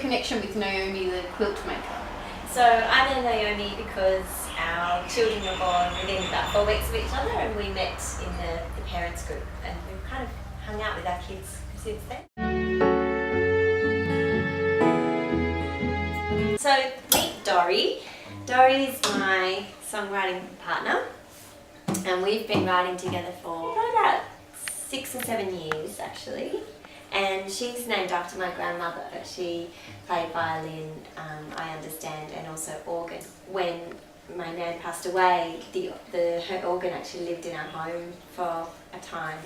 connection with Naomi, the quilt maker? So I know Naomi because our children were born within about 4 weeks of each other, and we met in the parents group, and we've kind of hung out with our kids since then. So meet Dory. Dory is my songwriting partner, and we've been writing together for about 6 or 7 years actually. And she's named after my grandmother. She played violin, I understand, and also organ. When my nan passed away, her organ actually lived in our home for a time,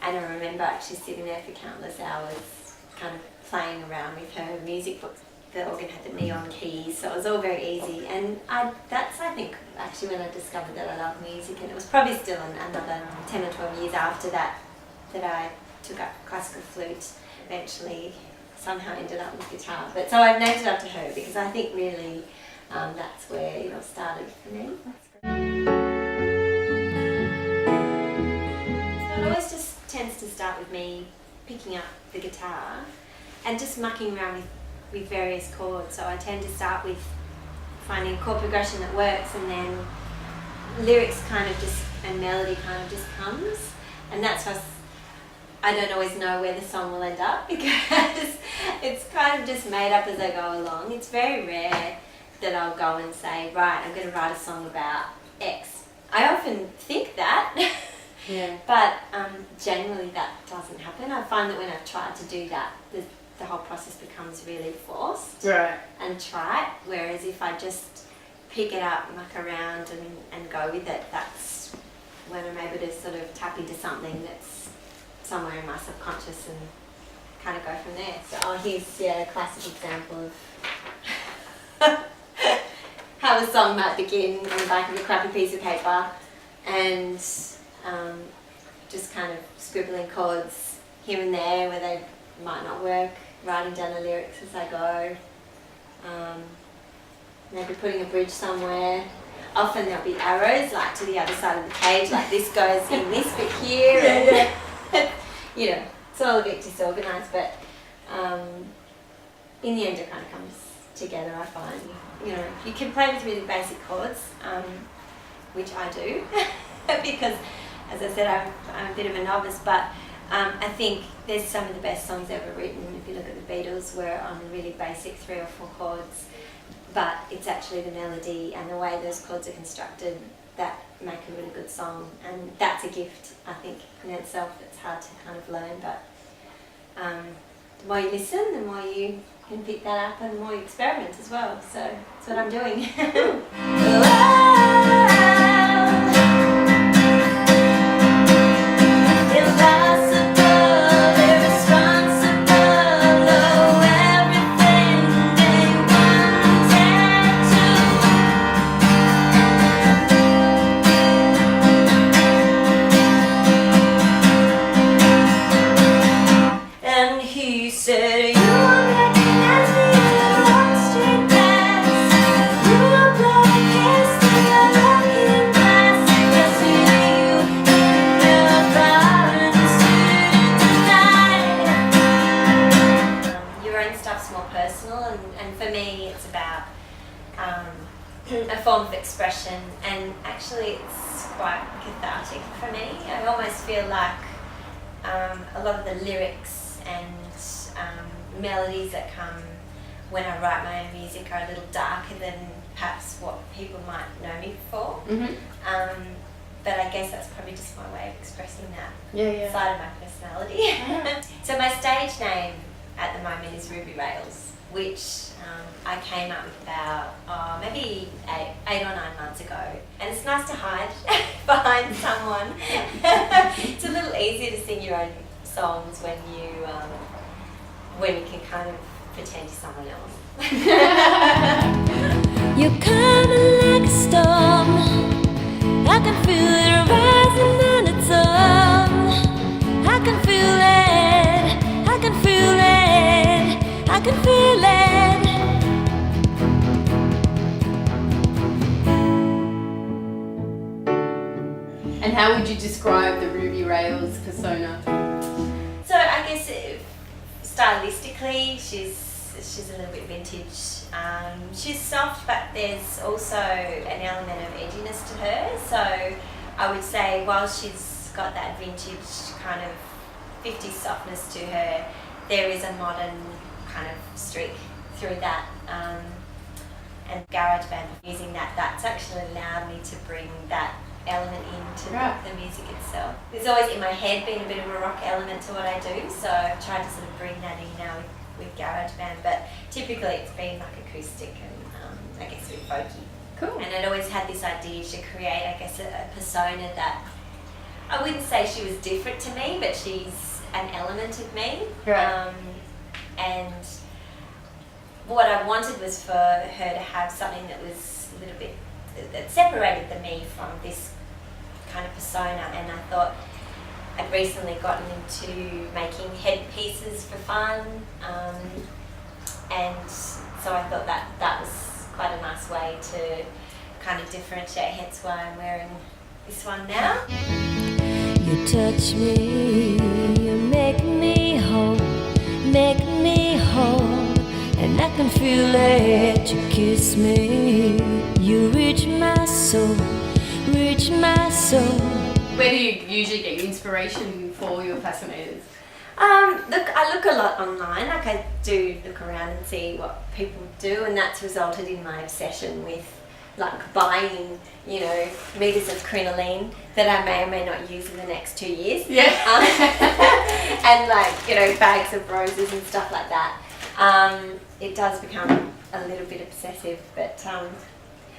and I remember actually sitting there for countless hours kind of playing around with her music books. The organ had the neon keys, so it was all very easy, and that's I think actually when I discovered that I love music, and it was probably still another 10 or 12 years after that I took up classical flute, eventually somehow ended up with guitar. But so I've named it after her because I think really that's where it started for me. So it always just tends to start with me picking up the guitar and just mucking around with various chords. So I tend to start with finding a chord progression that works, and then lyrics kind of just, and melody kind of just comes, and that's why I don't always know where the song will end up because it's kind of just made up as I go along. It's very rare that I'll go and say, right, I'm going to write a song about X. I often think that, Yeah. but generally that doesn't happen. I find that when I've tried to do that, the whole process becomes really forced and trite, whereas if I just pick it up, muck around and go with it, that's when I'm able to sort of tap into something that's somewhere in my subconscious and kind of go from there. So here's a classic example of how a song might begin on the back of a crappy piece of paper, and just kind of scribbling chords here and there where they might not work, writing down the lyrics as I go, maybe putting a bridge somewhere. Often there'll be arrows like to the other side of the page, like this goes in this bit here, and you know, it's all a bit disorganised, but in the end it kind of comes together, I find. You know, you can play with really basic chords, which I do, because as I said, I'm a bit of a novice, but I think there's some of the best songs ever written. If you look at the Beatles, were on really basic 3 or 4 chords, but it's actually the melody and the way those chords are constructed that make a really good song, and that's a gift, I think, in itself. It's hard to kind of learn, but the more you listen, the more you can pick that up, and the more you experiment as well. So that's what I'm doing. a form of expression, and actually it's quite cathartic for me. I almost feel like a lot of the lyrics and melodies that come when I write my own music are a little darker than perhaps what people might know me for. Mm-hmm. But I guess that's probably just my way of expressing that side of my personality. Yeah. So my stage name at the moment is Ruby Rails, which I came up with about maybe eight or 9 months ago. And it's nice to hide behind someone. It's a little easier to sing your own songs when you can kind of pretend to someone else. You're coming like a storm. I can feel it rising on its own. I can feel it, I can feel it, I can feel it. And how would you describe the Ruby Rails persona? So I guess stylistically she's she's a little bit vintage. She's soft, but there's also an element of edginess to her. So I would say while she's got that vintage kind of 50s softness to her, there is a modern kind of streak through that. And GarageBand, using that's actually allowed me to bring that element into the music itself. There's always in my head been a bit of a rock element to what I do, so I've tried to sort of bring that in now with GarageBand, but typically it's been like acoustic and I guess a bit folky. Cool. And I'd always had this idea to create, I guess, a persona that I wouldn't say she was different to me, but she's an element of me. Right. And what I wanted was for her to have something that was a little bit, that separated the me from this kind of persona. And I thought I'd recently gotten into making headpieces for fun, and so I thought that was quite a nice way to kind of differentiate, hence why I'm wearing this one now. You touch me, you make me whole, and I can feel it. You kiss me, you reach my soul. Where do you usually get your inspiration for your fascinators? Look, I look a lot online. Like I do look around and see what people do, and that's resulted in my obsession with like buying, meters of crinoline that I may or may not use in the next 2 years. Yeah. And bags of roses and stuff like that. It does become a little bit obsessive, but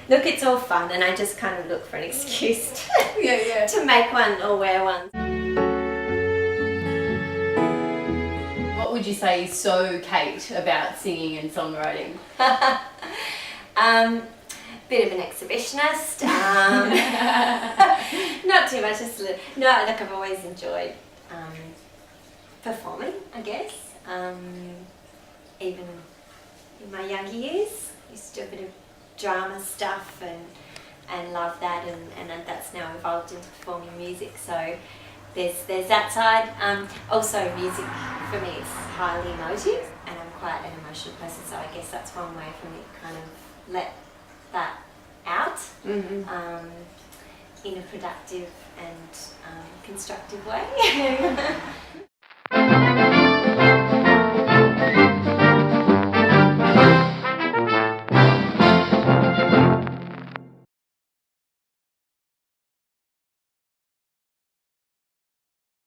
look, it's all fun, and I just kind of look for an excuse to make one or wear one. What would you say is so Kate about singing and songwriting? Bit of an exhibitionist. Not too much, just a little. No, look, I've always enjoyed performing, I guess. Even in my younger years, used to do a bit of drama stuff and love that, and that's now evolved into performing music. So there's that side. Also, music for me is highly emotive, and I'm quite an emotional person, so I guess that's one way for me to kind of let that out in a productive and constructive way.